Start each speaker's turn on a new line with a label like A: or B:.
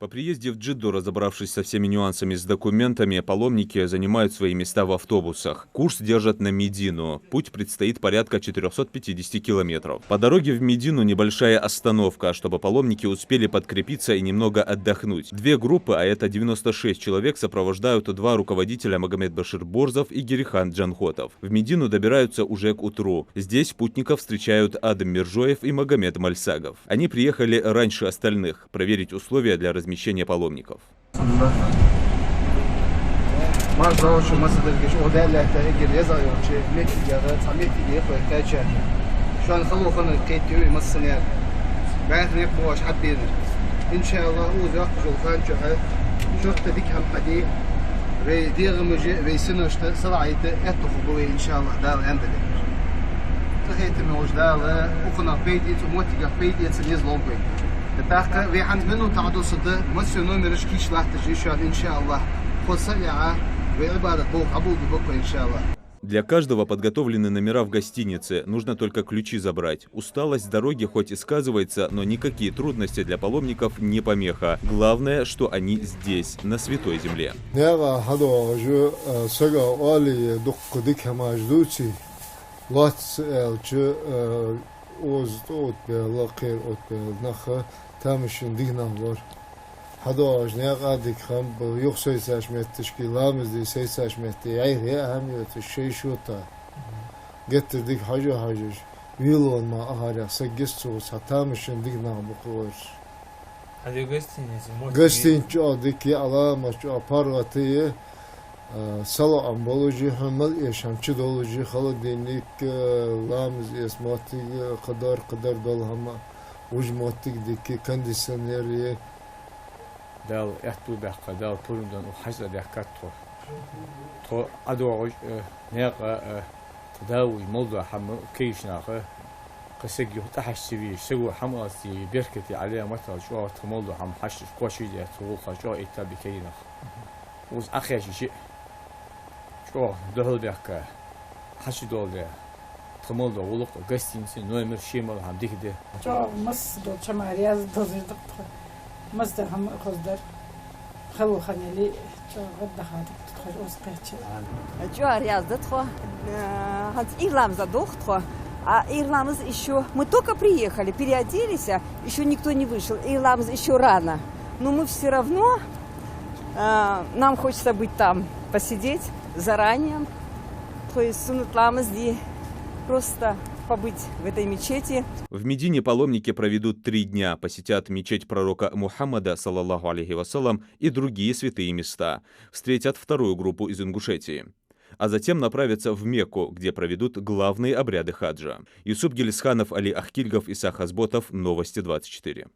A: По приезде в Джидду, разобравшись со всеми нюансами с документами, паломники занимают свои места в автобусах. Курс держат на Медину. Путь предстоит порядка 450 километров. По дороге в Медину небольшая остановка, чтобы паломники успели подкрепиться и немного отдохнуть. Две группы, а это 96 человек, сопровождают два руководителя: Магомед Башир Борзов и Гирихан Джанхотов. В Медину добираются уже к утру. Здесь путников встречают Адам Миржоев и Магомед Мальсагов. Они приехали раньше остальных проверить условия для размещения паломников. Для каждого подготовлены номера в гостинице, нужно только ключи забрать. Усталость с дороги хоть и сказывается, но никакие трудности для паломников не помеха. Главное, что они здесь, на Святой Земле.
B: حداش نقدر خم yok seçmek teşkilamızdı seçmek yani ahamiyeti şey şu ta getirdik hacı yıl olma ahara 8 soğuk satamışın dik namı koyur.
C: Hadi
B: Gostinci aldık ya alamat aparatıyı salo amboloji hamal yaşamçı dolucu halı dinlik lamız esmati kadar dol hama ujmatik diki kondisyoneri
D: دال احتو دقة دال بولندن وحجر دقة تو أدوج ناقة تداوي موضوع حم كيش ناقة قسيجي تحشي سوى حماسي بركتي عليها مثلا شو تموضوع حم حش قوشي ده تقول خشوا إتابي كينا وز أخي شيء شو دهول دقة حش دول ده تموضوع ولق قستين سن نومر شيمال هم ديك ده
E: شو مس دو شمارياز تزيد مصدر هم خصدر خلو خنيلي شو غدا خاطر تخرج أسقيتش
F: شو رياض دتخو هاد إيرلам задохтхо а Ирламыз еще мы только приехали, переоделись, еще никто не вышел. Ирламыз еще рано, но мы все равно нам хочется быть там, посидеть заранее, то есть сунутламыз просто побыть в этой мечети.
A: В Медине паломники проведут 3 дня, посетят мечеть пророка Мухаммада, саллаллаху алейхи вассалам, и другие святые места. Встретят вторую группу из Ингушетии. А затем направятся в Мекку, где проведут главные обряды хаджа. Юсуп Гелисханов, Али Ахкильгов, Исах Азботов. Новости 24.